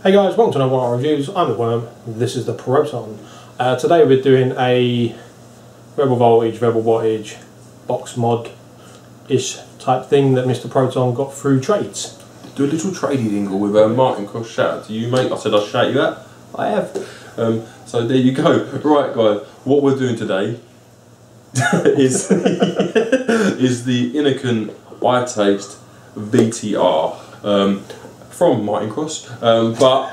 Hey guys, welcome to another one of our reviews. I'm the Worm, this is the Proton. Today we're doing a Rebel Voltage, Rebel Wattage box mod-ish type thing that Mr. Proton got through trades. Do a little tradie dingle with Martin Cross. Shout out to you, mate. I said I'd shout you out. I have. So there you go. Right, guys, what we're doing today is the Innokin Itaste VTR. From Martin Cross, but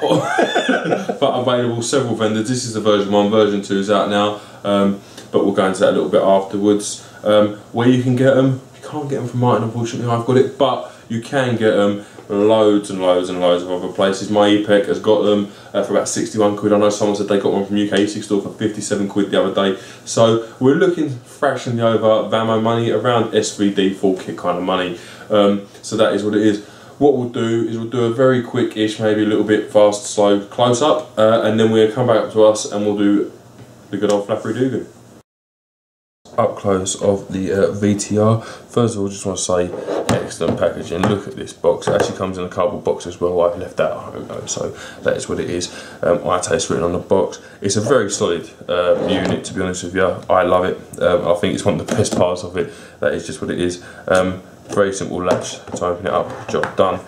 available several vendors. This is the version 1, version 2 is out now, but we'll go into that a little bit afterwards. Where you can get them, you can't get them from Martin, unfortunately. I've got it, but you can get them loads and loads and loads of other places. My e-cig has got them for about 61 quid. I know someone said they got one from UK e-cig store for 57 quid the other day. So we're looking fractionally over Vamo money, around SVD full kit kind of money. So that is what it is. What we'll do is we'll do a very quick-ish, maybe a little bit fast, slow close-up, and then we'll come back up to us and we'll do the good old flappery doo-doo. Up close of the VTR. First of all, just want to say, excellent packaging. Look at this box. It actually comes in a cardboard box as well. I've left that at home though, so that is what it is. Itaste written on the box. It's a very solid unit, to be honest with you. I love it. I think it's one of the best parts of it. That is just what it is. Very simple latch to open it up, job done.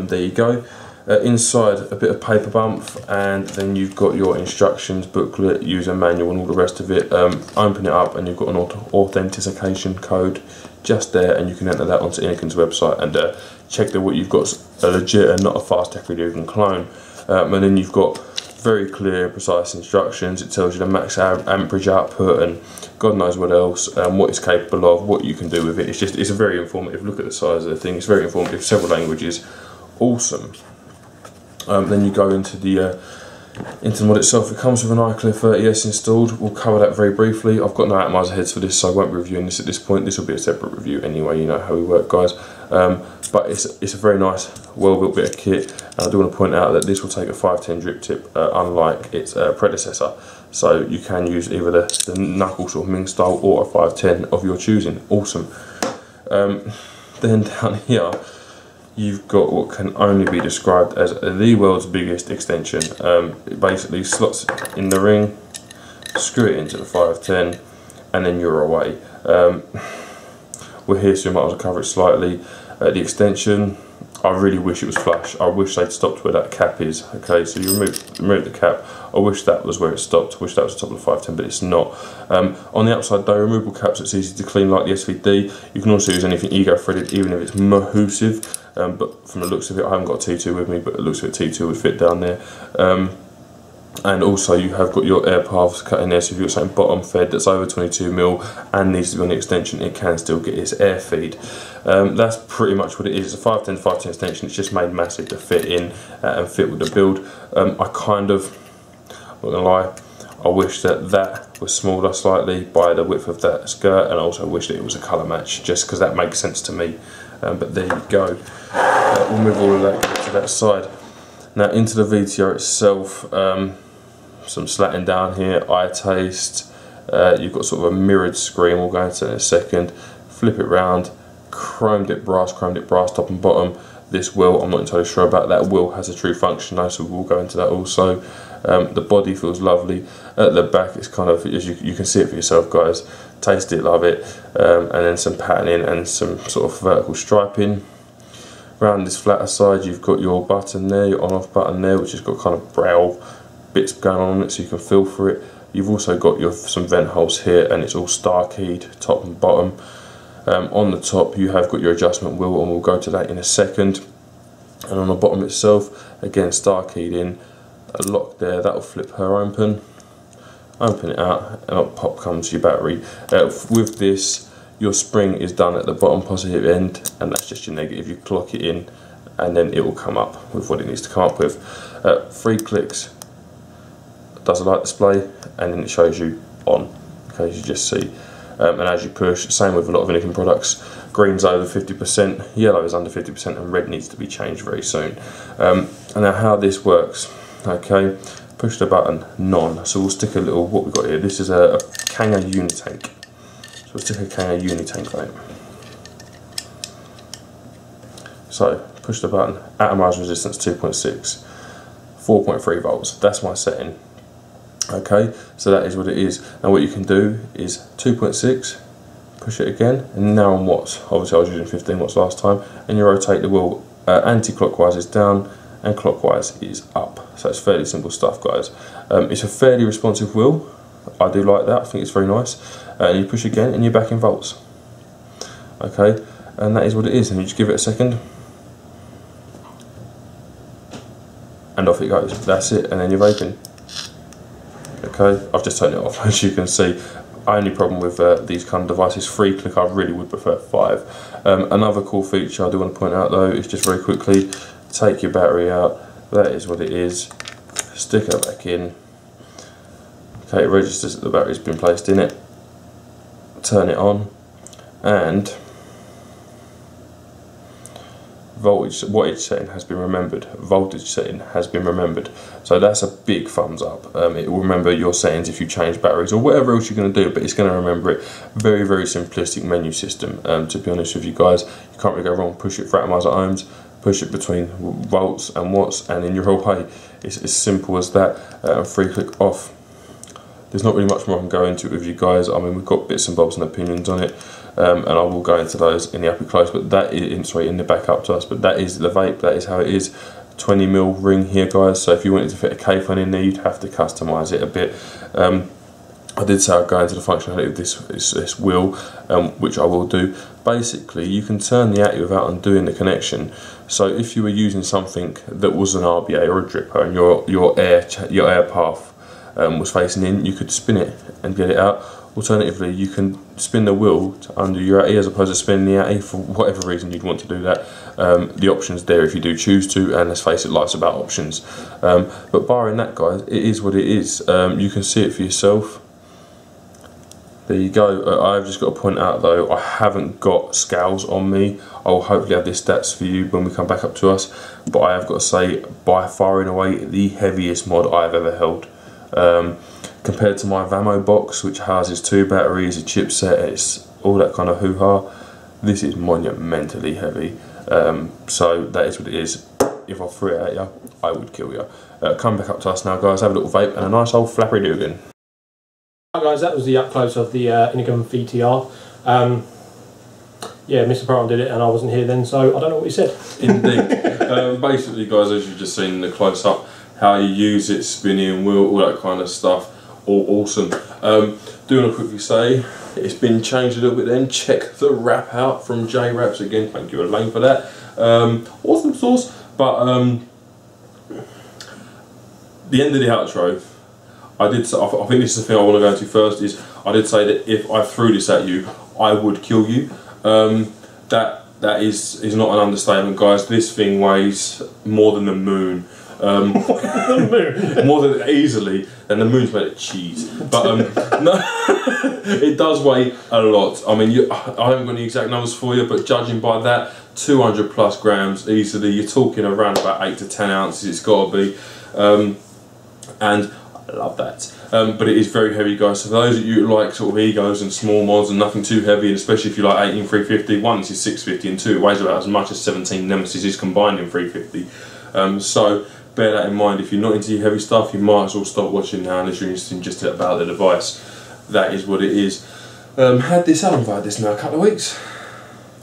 There you go. Inside a bit of paper bump, and then you've got your instructions booklet, user manual and all the rest of it. Open it up and you've got an authentication code just there, and you can enter that onto Innokin's website and check that what you've got is a legit and not a fast FreeDogan clone. And then you've got very clear, precise instructions. It tells you the max amperage output and God knows what else, what it's capable of, what you can do with it. It's a very informative. Look at the size of the thing. It's very informative. Several languages. Awesome. Then you go into the mod itself. It comes with an iClear 30S installed. We'll cover that very briefly. I've got no atomizer heads for this, so I won't be reviewing this at this point. This will be a separate review anyway. You know how we work, guys. But it's a very nice, well-built bit of kit. And I do want to point out that this will take a 510 drip tip, unlike its predecessor. So you can use either the knuckle sort of Ming style or a 510 of your choosing. Awesome. Then down here, you've got what can only be described as the world's biggest extension. It basically slots in the ring, screw it into the 510, and then you're away. We're here, so we might as well cover it slightly. The extension, I really wish it was flush. I wish they'd stopped where that cap is. Okay, so you remove the cap. I wish that was where it stopped. I wish that was the top of the 510, but it's not. On the outside though, removable caps, it's easy to clean like the SVD. You can also use anything ego threaded, even if it's mahoosive. But from the looks of it, I haven't got a T2 with me, but it looks like a T2 would fit down there. And also you have got your air paths cut in there, so if you've got something bottom fed that's over 22mm and needs to be on the extension, it can still get its air feed. That's pretty much what it is. It's a 510 extension. It's just made massive to fit in and fit with the build. I kind of, I'm not gonna lie, I wish that was smaller slightly by the width of that skirt, and I also wish that it was a colour match, just because that makes sense to me. But there you go. We'll move all of that to that side. Now into the VTR itself, some slatting down here, Itaste. You've got sort of a mirrored screen, we'll go into it in a second. Flip it round, chromed it brass top and bottom. This wheel, I'm not entirely sure about that. Wheel has a true function though, so we'll go into that also. The body feels lovely. At the back, it's kind of, as you can see it for yourself, guys. Taste it, love it. And then some patterning and some sort of vertical striping. Around this flatter side, you've got your button there, your on-off button there, which has got kind of braille bits going on it, so you can feel for it. You've also got some vent holes here, and it's all star keyed, top and bottom. On the top, you have got your adjustment wheel, and we'll go to that in a second. And on the bottom itself, again, star keyed in, a lock there, that'll flip her open. Open it out, and up pop comes your battery. With this, your spring is done at the bottom positive end, and that's just your negative. You clock it in, and then it will come up with what it needs to come up with. 3 clicks, does a light display, and then it shows you on. Okay, as you just see. And as you push, same with a lot of Innokin products, green's over 50%, yellow is under 50%, and red needs to be changed very soon. And now how this works, okay, push the button, none. So we'll stick a little, what we've got here, this is a Kanga Unitank. So we'll stick a Kanga Unitank on it. So push the button, atomizer resistance 2.6. 4.3 volts. That's my setting. Okay, so that is what it is. Now what you can do is 2.6, push it again, and now on watts. Obviously I was using 15 watts last time, and you rotate the wheel anti-clockwise is down and clockwise is up. So it's fairly simple stuff, guys. It's a fairly responsive wheel. I do like that. I think it's very nice. And you push again and you're back in volts. Okay, and that is what it is. And you just give it a second and off it goes. That's it, and then you're vaping. Okay, I've just turned it off, as you can see. Only problem with these kind of devices, 3 click, I really would prefer 5. Another cool feature I do want to point out though is just very quickly, take your battery out. That is what it is. Stick it back in. Okay, it registers that the battery's been placed in it. Turn it on, and wattage setting has been remembered. Voltage setting has been remembered. So that's a big thumbs up. It will remember your settings if you change batteries or whatever else you're going to do, but it's going to remember it. Very, very simplistic menu system. To be honest with you guys, you can't really go wrong. Push it for atomizer ohms, push it between volts and watts, and in your whole way. It's as simple as that. 3 click off. There's not really much more I can go into it with you guys. I mean, we've got bits and bobs and opinions on it, and I will go into those in the up close. But that is in the back up to us. But that is the vape. That is how it is. 20mm ring here, guys. So if you wanted to fit a K-phone in there, you'd have to customise it a bit. I did say I'd go into the functionality of this wheel, which I will do. Basically, you can turn the active without undoing the connection. So if you were using something that was an RBA or a dripper, and your air path was facing in, you could spin it and get it out. Alternatively, you can spin the wheel to undo your AE as opposed to spinning the AE for whatever reason you'd want to do that. The option's there if you do choose to, and let's face it, life's about options. But barring that, guys, it is what it is. You can see it for yourself. There you go. I've just got to point out though, I haven't got scales on me. I'll hopefully have the stats for you when we come back up to us. But I have got to say, by far and away, the heaviest mod I've ever held. Compared to my Vamo box, which houses 2 batteries, a chipset, it's all that kind of hoo-ha, this is monumentally heavy. So that is what it is. If I threw it at you, I would kill you. Come back up to us now, guys, have a little vape and a nice old flappy doogan. Right guys, that was the up close of the Innokin VTR. Yeah, Mr. Proton did it and I wasn't here then, so I don't know what he said. Indeed. Basically, guys, as you've just seen in the close-up, how you use it, spinning wheel, all that kind of stuff, all awesome. Do want to quickly say, it's been changed a little bit then. Check the wrap out from J Wraps again, thank you Elaine for that. Awesome sauce. But the end of the outro, I did say, I think this is the thing I want to go into first, is I did say that if I threw this at you, I would kill you. That is not an understatement, guys. This thing weighs more than the moon. More than easily, and the moon's made of cheese. But no, it does weigh a lot. I mean, I haven't got any exact numbers for you, but judging by that, 200 plus grams easily. You're talking around about 8 to 10 ounces. It's got to be, and I love that. But it is very heavy, guys. So for those of you who like sort of egos and small mods and nothing too heavy, and especially if you like 18 350, 1 this is 650, and 2 it weighs about as much as 17 Nemesis is combined in 350. So bear that in mind. If you're not into your heavy stuff, you might as well stop watching now unless you're interested just about the device. That is what it is. Had this, I haven't had this now a couple of weeks.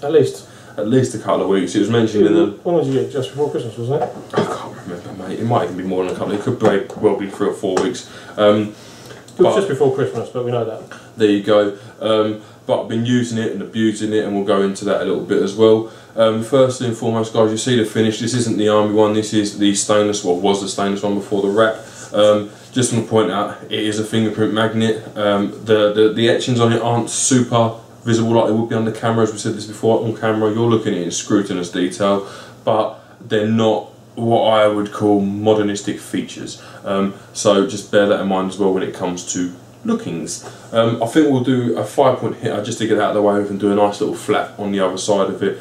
At least a couple of weeks. It was mentioned in the... When did you get it? Just before Christmas, wasn't it? I can't remember, mate. It might even be more than a couple. It could well be 3 or 4 weeks. It was just before Christmas, but we know that. There you go. But I've been using it and abusing it, and we'll go into that a little bit as well. First and foremost, guys, you see the finish. This isn't the army one. This is the stainless. Well, was the stainless one before the wrap. Just want to point out, it is a fingerprint magnet. The etchings on it aren't super visible like they would be on the camera. As we said this before, on camera you're looking at it in scrutinous detail, but they're not what I would call modernistic features. So just bear that in mind as well when it comes to lookings. I think we'll do a 5-point hit just to get out of the way and do a nice little flap on the other side of it.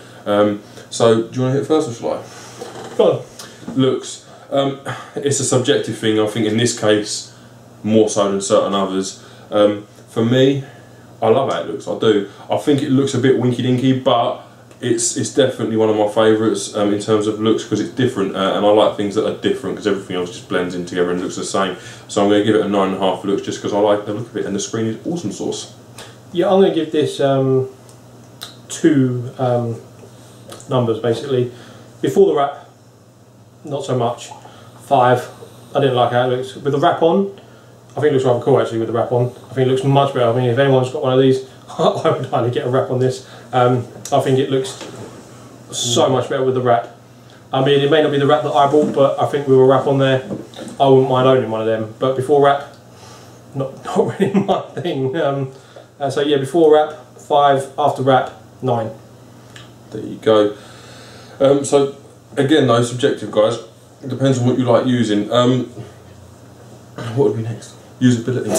So do you want to hit first or shall I? Go on. Looks. It's a subjective thing. I think in this case more so than certain others. For me, I love how it looks. I do. I think it looks a bit winky dinky, but it's definitely one of my favourites in terms of looks, because it's different, and I like things that are different, because everything else just blends in together and looks the same. So I'm going to give it a 9.5 looks, just because I like the look of it, and the screen is awesome sauce. Yeah, I'm going to give this 2 numbers basically. Before the wrap, not so much. 5. I didn't like how it looks. With the wrap on, I think it looks rather cool actually with the wrap on. I think it looks much better. I mean, if anyone's got one of these, I would highly get a wrap on this. I think it looks so much better with the wrap. I mean, it may not be the wrap that I bought, but I think with a wrap on there, I wouldn't mind owning one of them. But before wrap, not really my thing. So yeah, before wrap, 5. After wrap, 9. There you go. So again, though, subjective, guys. It depends on what you like using. What would be next? Usability.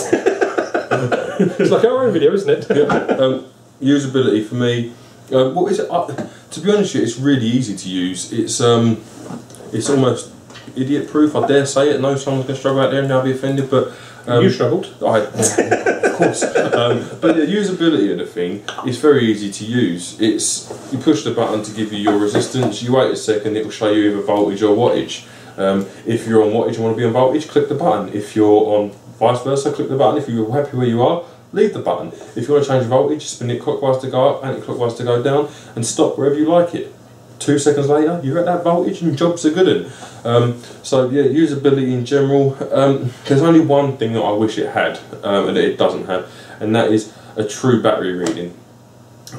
It's like our own video, isn't it? Yeah. Usability for me. What is it? To be honest with you, it's really easy to use. It's almost idiot-proof. I dare say it. I know someone's going to struggle out there and now be offended, but you struggled. Of course. But the usability of the thing is very easy to use. You push the button to give you your resistance. You wait a second, it will show you either voltage or wattage. If you're on wattage and want to be on voltage, click the button. If you're on vice versa, click the button. If you're happy where you are, leave the button. If you want to change the voltage, spin it clockwise to go up, anti-clockwise to go down, and stop wherever you like it. 2 seconds later, you're at that voltage and jobs are good. So yeah, usability in general. There's only one thing that I wish it had, and it doesn't have, and that is a true battery reading.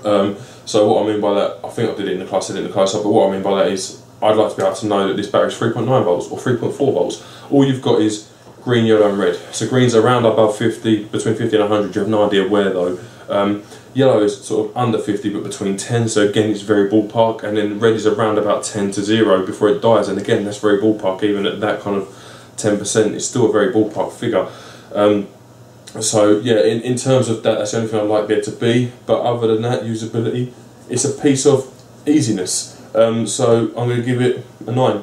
So what I mean by that, I think I did it in the class, I did it in the close-up, but what I mean by that is I'd like to be able to know that this battery is 3.9 volts or 3.4 volts. All you've got is green, yellow and red. So green's around above 50, between 50 and 100, you have no idea where though. Yellow is sort of under 50 but between 10, so again it's very ballpark, and then red is around about 10 to 0 before it dies, and again that's very ballpark. Even at that kind of 10%, it's still a very ballpark figure. So yeah, in terms of that, that's the only thing I'd like it to be, but other than that, usability, it's a piece of easiness. So I'm going to give it a 9.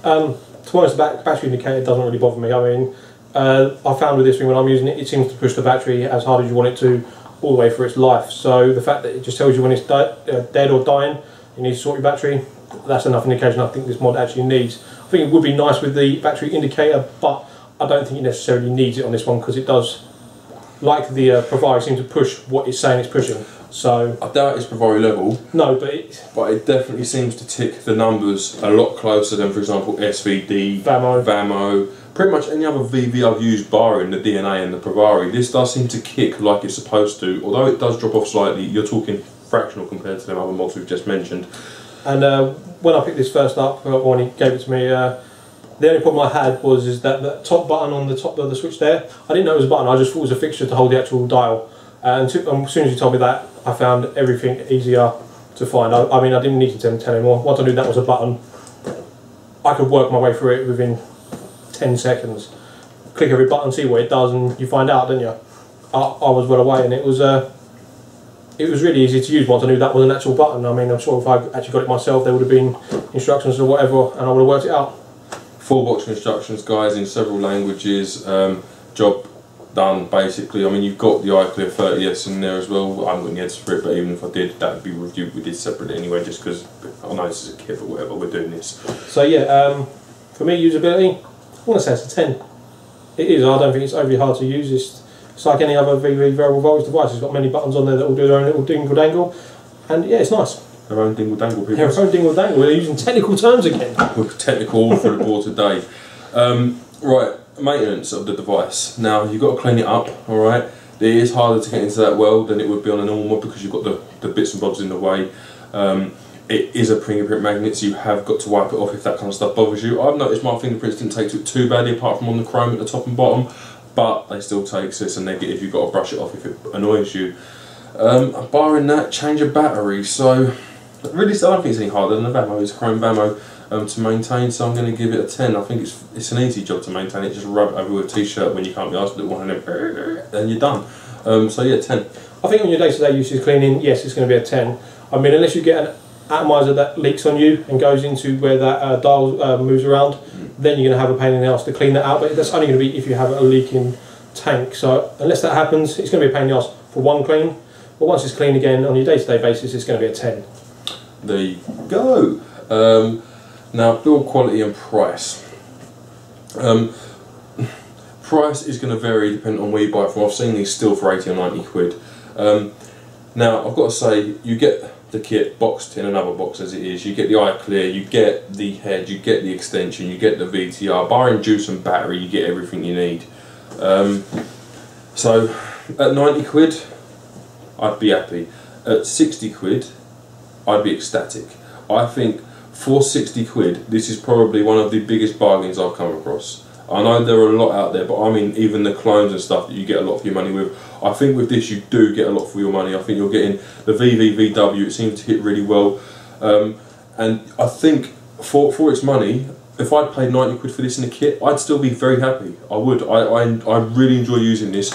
To be honest, the battery indicator doesn't really bother me. I mean, I found with this thing when I'm using it, it seems to push the battery as hard as you want it to all the way through its life. So the fact that it just tells you when it's dead or dying, you need to sort your battery, that's enough indication I think this mod actually needs. I think it would be nice with the battery indicator, but I don't think it necessarily needs it on this one, because it does, like the provider, seem to push what it's saying it's pushing. So I doubt it's Provari level. No, but it definitely seems to tick the numbers a lot closer than, for example, SVD, Vamo, pretty much any other VV I've used, barring the DNA and the Provari. This does seem to kick like it's supposed to, although it does drop off slightly. You're talking fractional compared to them other mods we've just mentioned. And when I picked this first up, when he gave it to me, the only problem I had was that the top button on the top of the switch there, I didn't know it was a button, I just thought it was a fixture to hold the actual dial. And as soon as you told me that, I found everything easier to find. I mean, I didn't need to tell anymore. Once I knew that was a button, I could work my way through it within 10 seconds. Click every button, see what it does, and you find out, don't you? I was well away, and it was really easy to use once I knew that was an actual button. I mean, I'm sure if I actually got it myself, there would have been instructions or whatever, and I would have worked it out. Full box of instructions, guys, in several languages. Job done, basically. I mean, you've got the iClear 30S in there as well. I haven't got any heads for it, but even if I did, that would be reviewed. We did separately anyway, just because I know this is a kit, but whatever, we're doing this. So yeah, for me, usability, I want to say it's a 10. It is. I don't think it's overly hard to use. It's like any other VV variable voltage device. It's got many buttons on there that will do their own little dingle dangle, and yeah, it's nice. Their own dingle dangle, people. Their own dingle dangle. We're using technical terms again. We're technical all through the board today. Right. Maintenance of the device. Now you've got to clean it up, alright? It is harder to get into that well than it would be on a normal mod, because you've got the bits and bobs in the way. It is a fingerprint magnet, so you have got to wipe it off if that kind of stuff bothers you. I've noticed my fingerprints didn't take to it too badly, apart from on the chrome at the top and bottom, but they still take, so it's a negative. You've got to brush it off if it annoys you. Barring that, change a battery. So really, I don't think it's any harder than the Vamo. It's a chrome Vamo to maintain, so I'm going to give it a 10. I think it's an easy job to maintain it. Just rub it over with a t-shirt when you can't be asked to do one of them, and you're done. So yeah, 10. I think on your day-to-day usage cleaning, yes, it's going to be a 10. I mean, unless you get an atomizer that leaks on you and goes into where that dial moves around, then you're going to have a pain in the ass to clean that out, but that's only going to be if you have a leaking tank. So unless that happens, it's going to be a pain in the ass for one clean. but once it's clean again on your day-to-day basis, it's going to be a 10. There you go. Now, build quality and price. Price is going to vary depending on where you buy it from. I've seen these still for 80 or 90 quid. Now, I've got to say, you get the kit boxed in another box as it is. You get the eye clear, you get the head, you get the extension, you get the VTR. Barring juice and battery, you get everything you need. So, at 90 quid, I'd be happy. At 60 quid, I'd be ecstatic. I think for 60 quid, this is probably one of the biggest bargains I've come across. I know there are a lot out there, but I mean even the clones and stuff that you get a lot for your money with. I think with this you do get a lot for your money. I think you're getting the VVVW, it seems to hit really well. And I think for its money, if I'd paid 90 quid for this in a kit, I'd still be very happy. I would. I really enjoy using this.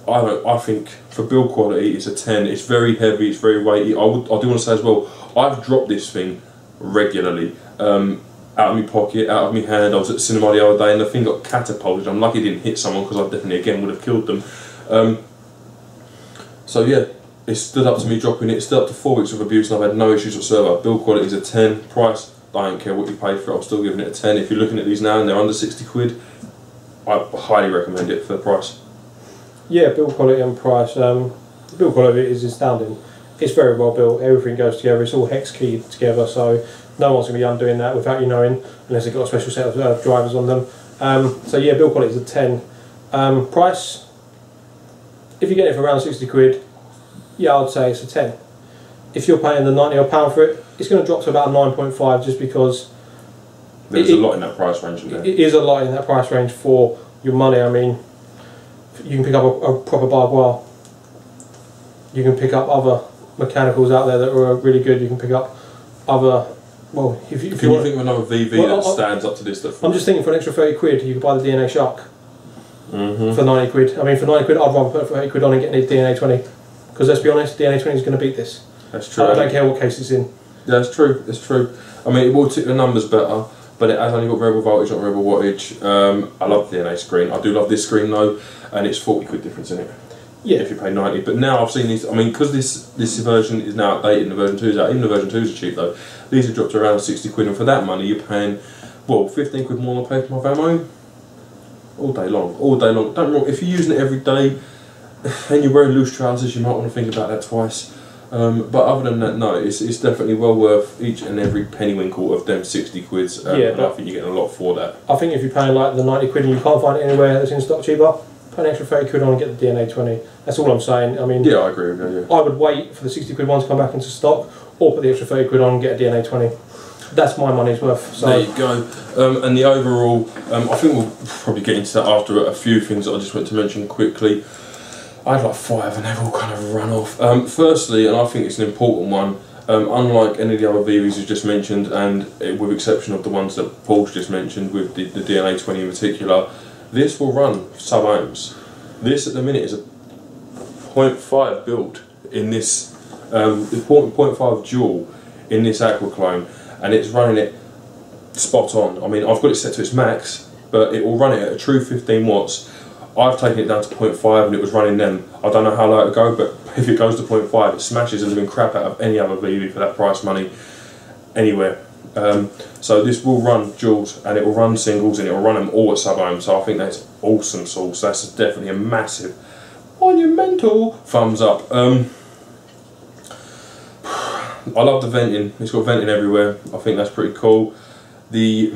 I think for build quality it's a 10. It's very heavy, it's very weighty. I do want to say as well, I've dropped this thing regularly. Out of my pocket, out of my hand. I was at the cinema the other day and the thing got catapulted. I'm lucky it didn't hit someone because I definitely again would have killed them. So yeah, it stood up to me dropping it. It stood up to 4 weeks of abuse and I've had no issues whatsoever. Build quality is a 10. Price, I don't care what you pay for it, I'm still giving it a 10. If you're looking at these now and they're under 60 quid, I highly recommend it for the price. Yeah, build quality and price. The build quality is astounding. It's very well built, everything goes together, it's all hex keyed together, so no one's going to be undoing that without you knowing, unless they've got a special set of drivers on them. So yeah, build quality is a 10. Price, if you get it for around 60 quid, yeah, I'd say it's a 10. If you're paying the 90 odd pound for it, it's going to drop to about 9.5 just because there's a lot in that price range, isn't there? It is a lot in that price range for your money. I mean, you can pick up a proper barbed wire. You can pick up other mechanicals out there that are really good. You can pick up other, well, if you want to think of another VV that stands up to this. I'm just thinking for an extra 30 quid, you could buy the DNA Shark for 90 quid. I mean, for 90 quid, I'd rather put 30 quid on and get the DNA 20. Because let's be honest, DNA 20 is going to beat this. That's true. I don't care what case it's in. Yeah, that's true. That's true. I mean, it will tick the numbers better, but it has only got variable voltage, not variable wattage. I love the DNA screen. I do love this screen though, and it's 40 quid difference in it. Yeah. If you pay 90, but now I've seen these. I mean, because this version is now outdated, and the version 2 is out. Even the version 2s are cheap though. These have dropped to around 60 quid, and for that money, you're paying, well, 15 quid more than I pay for my Vamo. All day long, all day long. Don't get me wrong. If you're using it every day, and you're wearing loose trousers, you might want to think about that twice. But other than that, no, it's definitely well worth each and every pennywinkle of them 60 quids. Yeah, and I think you're getting a lot for that. I think if you're paying like the 90 quid and you can't find it anywhere that's in stock cheaper, put an extra 30 quid on and get the DNA 20. That's all I'm saying. I mean, yeah, I agree with you. Yeah. I would wait for the 60 quid one to come back into stock, or put the extra 30 quid on and get a DNA 20. That's my money's worth. So there you go. And the overall, I think we'll probably get into that after a few things that I just want to mention quickly. I had like 5 and they've all kind of run off. Firstly, and I think it's an important one, unlike any of the other VVs you've just mentioned, and with exception of the ones that Paul's just mentioned, with the DNA 20 in particular, this will run sub-ohms. This at the minute is a 0.5 build in this, 0.5 joule in this aquaclone, and it's running it spot on. I mean, I've got it set to its max, but it will run it at a true 15 watts. I've taken it down to 0.5 and it was running them. I don't know how low it'll go, but if it goes to 0.5, it smashes the living crap out of any other VV for that price money anywhere. So this will run duals and it will run singles and it will run them all at sub-ohm. So I think that's awesome sauce. That's definitely a massive, monumental thumbs up. I love the venting. It's got venting everywhere. I think that's pretty cool. The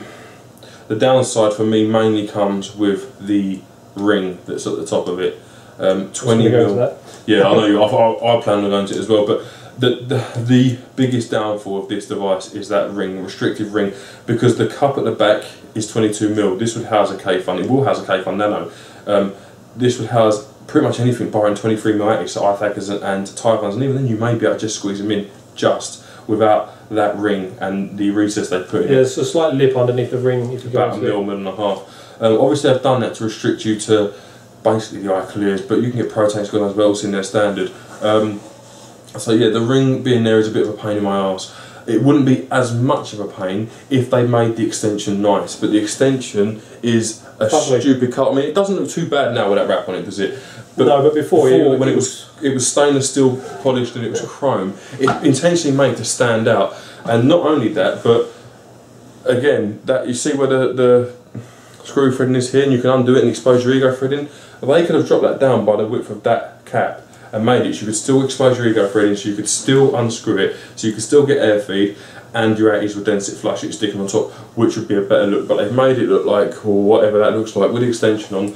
downside for me mainly comes with the ring that's at the top of it. 20 mil. Yeah, I know. I plan on going to it as well. But the biggest downfall of this device is that ring, restrictive ring, because the cup at the back is 22 mil. This would house a K-Fun. It will house a K-Fun Nano. This would house pretty much anything barring 23 mil actives, so iThackers and Typhons, and even then you may be able to just squeeze them in just without that ring and the recess they put in. Yeah, there's a slight lip underneath the ring if you go about a mil and a half. Obviously I've done that to restrict you to basically the eye clears, but you can get Protein gun as well, it's in their standard. So yeah, the ring being there is a bit of a pain in my arse. it wouldn't be as much of a pain if they made the extension nice, but the extension is a stupid cut. I mean, it doesn't look too bad now with that wrap on it, does it? But no, but before when it was stainless steel polished and it was chrome, it intentionally made to stand out. And not only that, but again, that you see where the screw threading is here, and you can undo it and expose your ego threading. They could have dropped that down by the width of that cap and made it so you could still expose your ego threading, so you could still unscrew it, so you could still get air feed, and your 80s would then sit flush, it's sticking on top, which would be a better look. But they've made it look like, or whatever that looks like, with the extension on.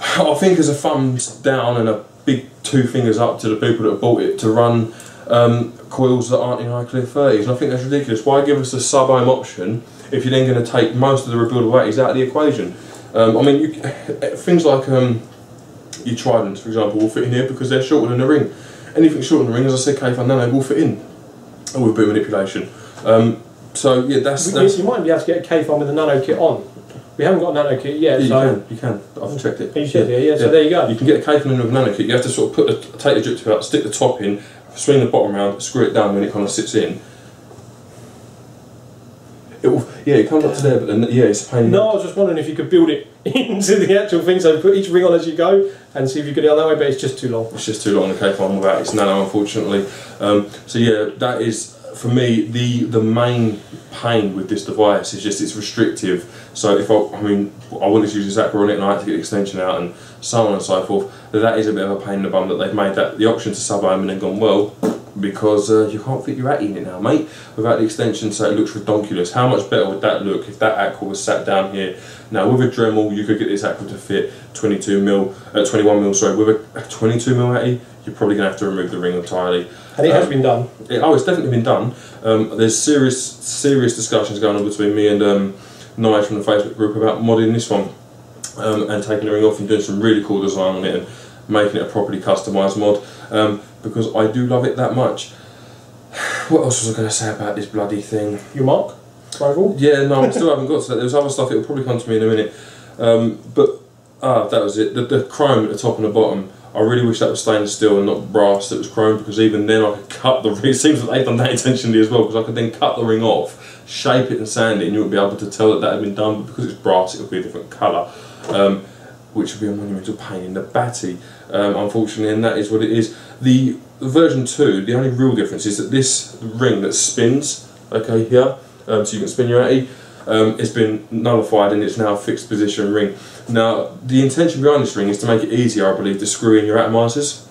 I think as a thumbs down and a big 2 fingers up to the people that have bought it to run coils that aren't in iClear 30s, and I think that's ridiculous. Why give us the sub-ohm option if you're then going to take most of the rebuildable 80s out of the equation? I mean, things like your Tridents, for example, will fit in here because they're shorter than the ring. Anything shorter than the ring, as I said, K5 Nano will fit in with boot manipulation. So yeah, that's you might be able to get a K5 with a Nano kit on. We haven't got a Nano kit yet. Yeah, you can. I've checked it. You checked it, yeah. So there you go. You can get a K5 in with a Nano kit. You have to sort of take the drip tip out, stick the top in, swing the bottom round, screw it down when it kind of sits in. It comes up to there, but then it's a pain in the... No, I was just wondering if you could build it into the actual thing, so put each ring on as you go and see if you could do it that way, but it's just too long. It's just too long on the K5 without its Nano, unfortunately. So yeah, that is, for me, the main pain with this device is just it's restrictive. So if I wanted to use this Aqua on it and I had to get the extension out and so on and so forth, that is a bit of a pain in the bum that they've made that the option to sub-ohm and then gone, well, because you can't fit your 80 in it now, mate, without the extension, so it looks redonkulous. How much better would that look if that Aqua was sat down here? Now with a Dremel, you could get this Aqua to fit 21mm, sorry, with a 22mm 80, you're probably going to have to remove the ring entirely. And it has been done. It's definitely been done. There's serious discussions going on between me and Nige from the Facebook group about modding this one and taking the ring off and doing some really cool design on it and making it a properly customised mod, because I do love it that much. What else was I going to say about this bloody thing? Your mark? Rival? Yeah, no, I still haven't got to that. There's other stuff, it will probably come to me in a minute. That was it. The chrome at the top and the bottom, I really wish that was stainless steel and not brass that was chrome, because even then I could cut the ring. It seems that they've done that intentionally as well, because I could then cut the ring off, shape it and sand it, and you wouldn't be able to tell that that had been done, but because it's brass it would be a different colour, which would be a monumental pain in the batty, unfortunately, and that is what it is. The version 2, the only real difference is that this ring that spins, okay, here, so you can spin your 80, it's been nullified and it's now a fixed position ring. Now, the intention behind this ring is to make it easier, I believe, to screw in your atomisers.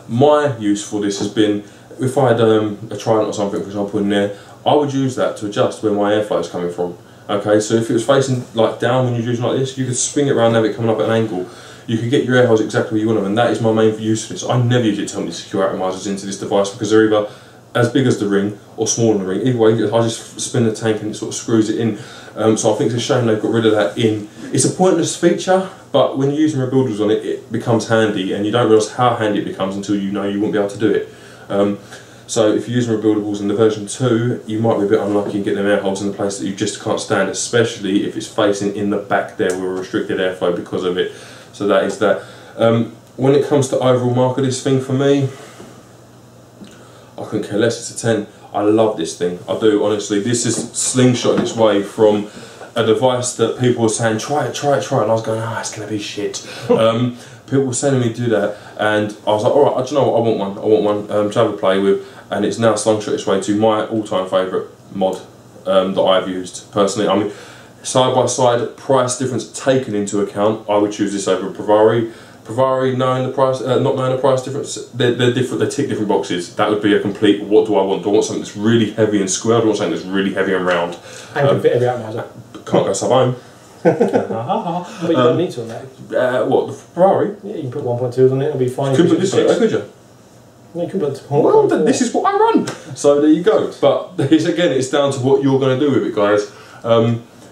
My use for this has been, if I had a Trident or something, for example, in there, I would use that to adjust where my airflow is coming from. Okay, so if it was facing like down when you're using like this, you could swing it around and have it coming up at an angle. You could get your air holes exactly where you want them, and that is my main use for this. I never use it to help me secure atomisers into this device, because they're either as big as the ring or smaller than the ring. Either way, I just spin the tank and it sort of screws it in. So I think it's a shame they've got rid of that in. It's a pointless feature, but when you're using rebuilders on it, it becomes handy, and you don't realise how handy it becomes until you know you won't be able to do it. So if you're using rebuildables in the version 2, you might be a bit unlucky and get them air holes in the place that you just can't stand, especially if it's facing in the back there with a restricted airflow because of it. So that is that. When it comes to overall mark of this thing for me, I couldn't care less. It's a 10. I love this thing. I do, honestly. This is slingshotting its way from a device that people were saying, try it, try it, try it, and I was going, it's going to be shit. People were saying to me, do that, and I was like, alright, do you know what, I want one to have a play with, and it's now slingshot its way to my all-time favourite mod that I've used, personally. I mean, side by side, price difference taken into account, I would choose this over Pravari. Pravari, knowing the price, not knowing the price difference, they're different. They tick different boxes. That would be a complete. What do I want? Do I want something that's really heavy and square? Or do I want something that's really heavy and round? And can fit every atomizer. Can't go sub-ohm. But you don't need to on that. What, the Ferrari? Yeah, you can put 1.2s on it. It'll be fine. You could put this on it, could you? Yeah, you can put. Well, this is what I run. So there you go. But it's down to what you're going to do with it, guys.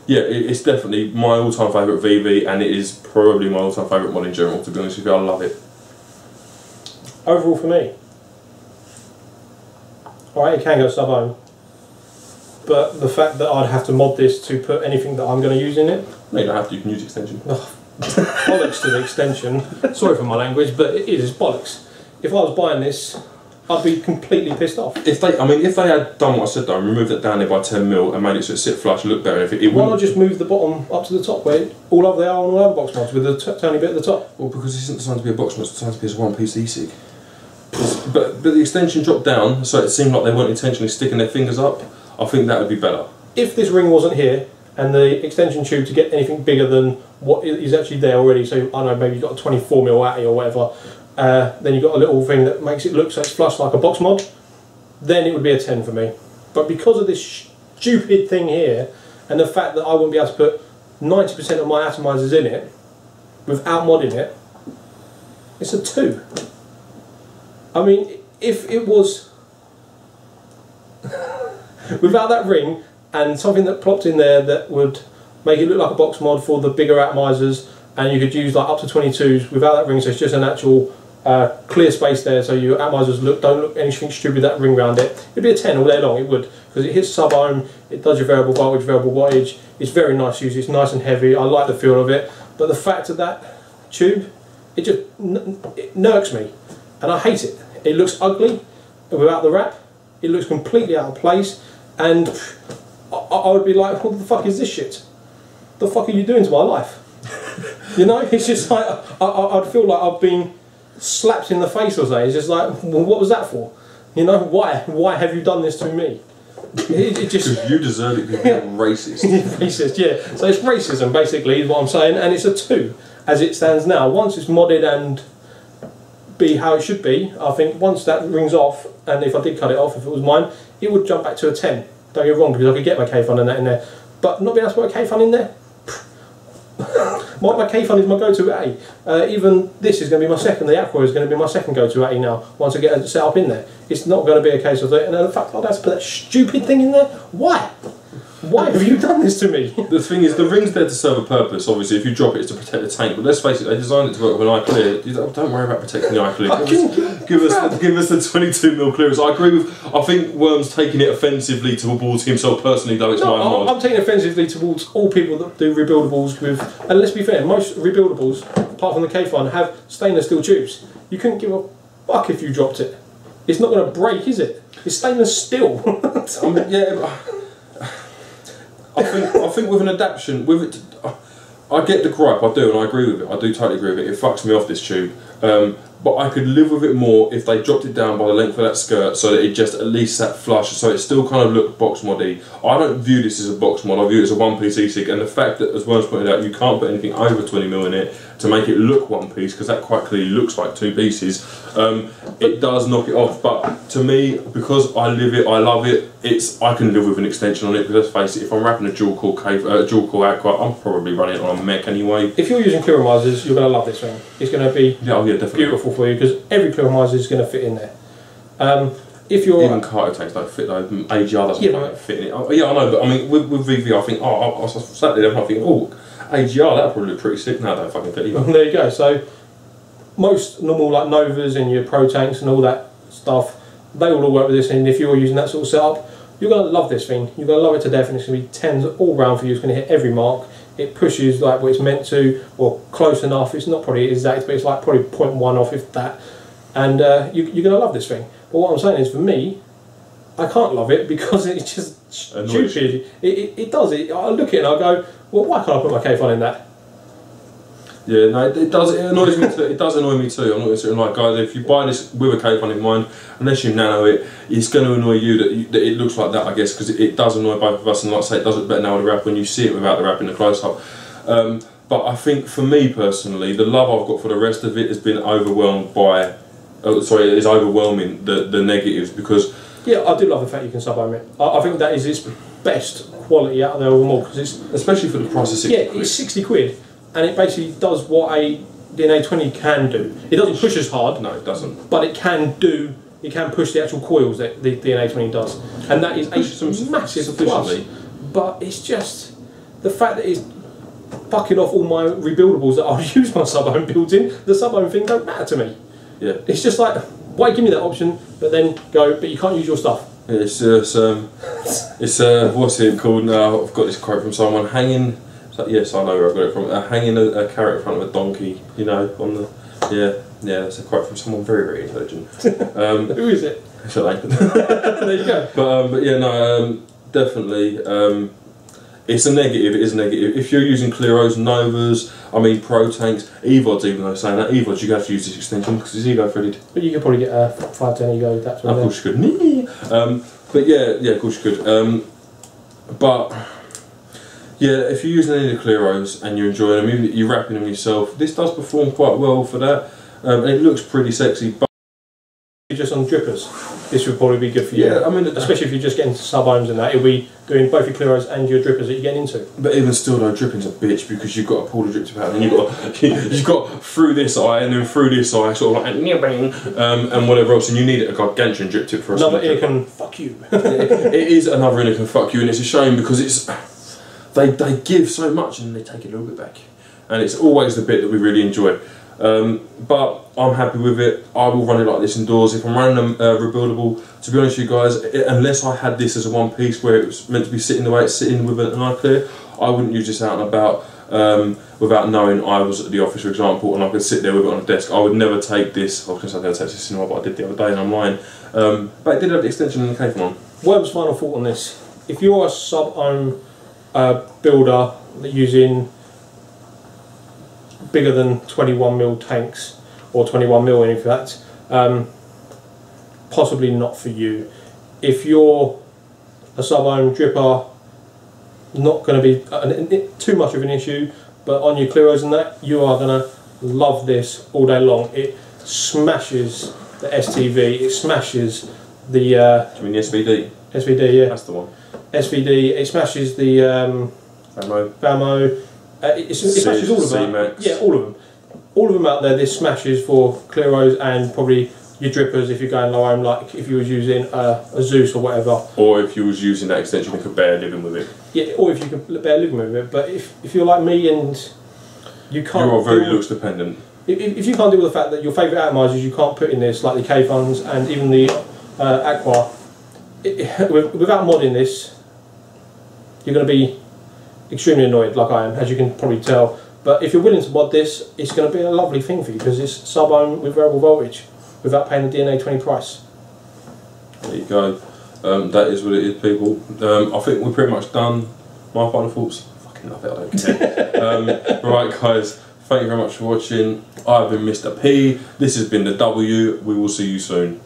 Yeah, it's definitely my all-time favourite VV, and it is probably my all-time favourite mod in general, to be honest with you. I love it. Overall for me, alright, it can go sub-ohm, but the fact that I'd have to mod this to put anything that I'm going to use in it... No, you don't have to, you can use extension. Bollocks to the extension. Sorry for my language, but it is bollocks. If I was buying this I'd be completely pissed off. If they had done what I said though, and removed it down there by 10mm and made it so it sit flush, look better. Why not just move the bottom up to the top where all over they are on all other box mods with the tiny bit at the top? Well, because it isn't designed to be a box mod, it's designed to be as a one-piece e-cig. But the extension dropped down, so it seemed like they weren't intentionally sticking their fingers up. I think that would be better. If this ring wasn't here, and the extension tube to get anything bigger than what is actually there already, so I don't know, maybe you've got a 24mm Atty or whatever, then you've got a little thing that makes it look so it's flush like a box mod, then it would be a 10 for me. But because of this stupid thing here, and the fact that I wouldn't be able to put 90% of my atomizers in it without modding it, it's a 2. I mean, if it was without that ring and something that plopped in there that would make it look like a box mod for the bigger atomizers, and you could use like up to 22s without that ring, so it's just an actual clear space there, so your atomizers don't look anything stupid with that ring around it, it'd be a 10 all day long. It would, because it hits sub-ohm, it does your variable voltage, variable wattage, it's very nice to use, it's nice and heavy, I like the feel of it, but the fact of that tube, it just it nurks me, and I hate it. It looks ugly without the wrap, it looks completely out of place, and I would be like, what the fuck is this shit? The fuck are you doing to my life? You know, it's just like, I'd feel like I've been slapped in the face or something. It's just like, well, what was that for? You know, why have you done this to me? It just because you deserve it because you're racist. Racist, yeah. So it's racism basically is what I'm saying, and it's a 2 as it stands now. Once it's modded and be how it should be, I think once that rings off, and if I did cut it off, if it was mine, it would jump back to a 10. Don't get me wrong, because I could get my K-Fun and that in there, but not being able to put a K-Fun in there. My K-Fun is my go-to Atty. Even this is going to be my second. The Aqua is going to be my second go-to Atty now. Once I get it set up in there, it's not going to be a case of that. And the fact I'd have to put that stupid thing in there. Why? Why have you done this to me? The thing is, the ring's there to serve a purpose. Obviously, if you drop it, it's to protect the tank. But let's face it, they designed it to work with an eye clear. Don't worry about protecting the eye clear. Give us the 22mm clearance. I agree with. I think Worm's taking it offensively towards himself personally, though it's my mod. I'm taking it offensively towards all people that do rebuildables with. And let's be fair, most rebuildables, apart from the K-Fun, have stainless steel tubes. You couldn't give a fuck if you dropped it. It's not going to break, is it? It's stainless steel. Yeah. I think with an adaptation, with it, I get the gripe, I do, and I agree with it. I do totally agree with it. It fucks me off, this tube. But I could live with it more if they dropped it down by the length of that skirt, so that it just at least sat flush, so it still kind of looked box moddy. I don't view this as a box mod. I view it as a one-piece e-cig, and the fact that, as Worms pointed out, you can't put anything over 20mm in it to make it look one piece, because that quite clearly looks like 2 pieces. It does knock it off, but to me, because I live it, I love it, I can live with an extension on it, because let's face it, if I'm wrapping a dual core Aqua, I'm probably running it on a mech anyway. If you're using clearamizers, you're going to love this thing. It's going to be beautiful for you, because every clearamizer is going to fit in there. If you're even cargo tanks don't fit though. AGR doesn't fit in it. Oh, yeah, I know, but I mean, with VV, I think, I was sat there, I'm thinking, oh, AGR, that'll probably look pretty sick. No, I don't fucking fit either. There you go. So most normal like Novas and your Pro tanks and all that stuff, they will all work with this, and if you're using that sort of setup, you're going to love this thing. You're going to love it to death, and it's going to be 10s all round for you. It's going to hit every mark. It pushes like what it's meant to, or close enough. It's not probably exact, but it's like probably 0.1 off, if that. And you're going to love this thing. But what I'm saying is, for me, I can't love it because it's just stupid. It does it. I look at it and I go, well, why can't I put my K-Fun in that? Yeah, no, it does. It annoys me too. It does annoy me too. I'm not sitting like, guys, if you buy this with a K-Fun in mind, unless you nano it, it's going to annoy you that it looks like that, I guess, because it does annoy both of us. And like I say, it does look better now with the wrap when you see it without the wrap in the close-up. But I think for me personally, the love I've got for the rest of it has been overwhelmed by. Is overwhelming the negatives, because yeah, I do love the fact you can sub-ohm it. I think that is its best quality out of there all, because it's especially for the price of 60 quid. Yeah, it's 60 quid, and it basically does what a DNA 20 can do. It doesn't push as hard. No, it doesn't. But it can do. It can push the actual coils that the DNA 20 does, and that is a massive plus. But it's just the fact that it's fucking off all my rebuildables that I'll use my sub-ohm builds in. The sub-ohm thing don't matter to me. Yeah. It's just like, why give me that option, but then go, but you can't use your stuff. Yeah, it's what's it called now? I've got this quote from someone, hanging, yes, I know where I've got it from, hanging a carrot in front of a donkey, you know, on the Yeah, that's a quote from someone very, very intelligent. Who is it? Shall I? There you go. But yeah, no, definitely. It's a negative. It is negative. If you're using Clearos, Novas, I mean Pro Tanks, EVODs, even though saying that EVODs, you have to use this extension because it's ego threaded. But you could probably get a 510 ego. That's what. Of course you could. But yeah, of course you could. But yeah, if you're using any of the Clearos and you're enjoying them, even if you're wrapping them yourself, this does perform quite well for that, and it looks pretty sexy. But just on drippers, this would probably be good for you. Yeah, I mean, especially if you're just getting into sub-ohms and that, it'll be doing both your Clearos and your drippers that you're getting into. But even still though, dripping's a bitch because you've got to pull the drip tip out and you've got through this eye and then through this eye, sort of like and whatever else, and you need a gargantuan drip tip for another Innokin fuck you. It is another Innokin fuck you, and it's a shame because it's they give so much and they take it a little bit back, and it's always the bit that we really enjoy. But I'm happy with it. I will run it like this indoors. If I'm running them rebuildable, to be honest with you guys, unless I had this as a one piece where it was meant to be sitting the way it's sitting with an eye clear, I wouldn't use this out and about without knowing I was at the office, for example, and I could sit there with it on a desk. I would never take this. I was going to say I would take this cinema, but I did the other day and I'm lying. But it did have the extension and the cable on. Webb's final thought on this: if you're a sub-ohm builder using bigger than 21mm tanks, or 21mm in fact, possibly not for you. If you're a sub-ohm dripper, not going to be too much of an issue, but on your Clearos and that, you are going to love this all day long. It smashes the STV, it smashes the... Do you mean the SVD? SVD, yeah. That's the one. SVD, it smashes the... Vamo. It smashes all of them. Yeah, all of them. All of them out there, this smashes for Clearos and probably your drippers if you're going low ohm, like if you was using a Zeus or whatever. Or if you was using that extension and could bear living with it. Yeah, or if you could bear living with it. But if you're like me and you can't... You are very looks dependent. If you can't deal with the fact that your favourite atomizers you can't put in this, like the K-Funs and even the Aqua, without modding this, you're going to be extremely annoyed, like I am, as you can probably tell. But if you're willing to mod this, it's going to be a lovely thing for you because it's sub-ohm with variable voltage without paying the DNA 20 price. There you go. That is what it is, people. I think we're pretty much done. My final thoughts. Fucking love it, I don't care. Right, guys. Thank you very much for watching. I've been Mr. P. This has been the W. We will see you soon.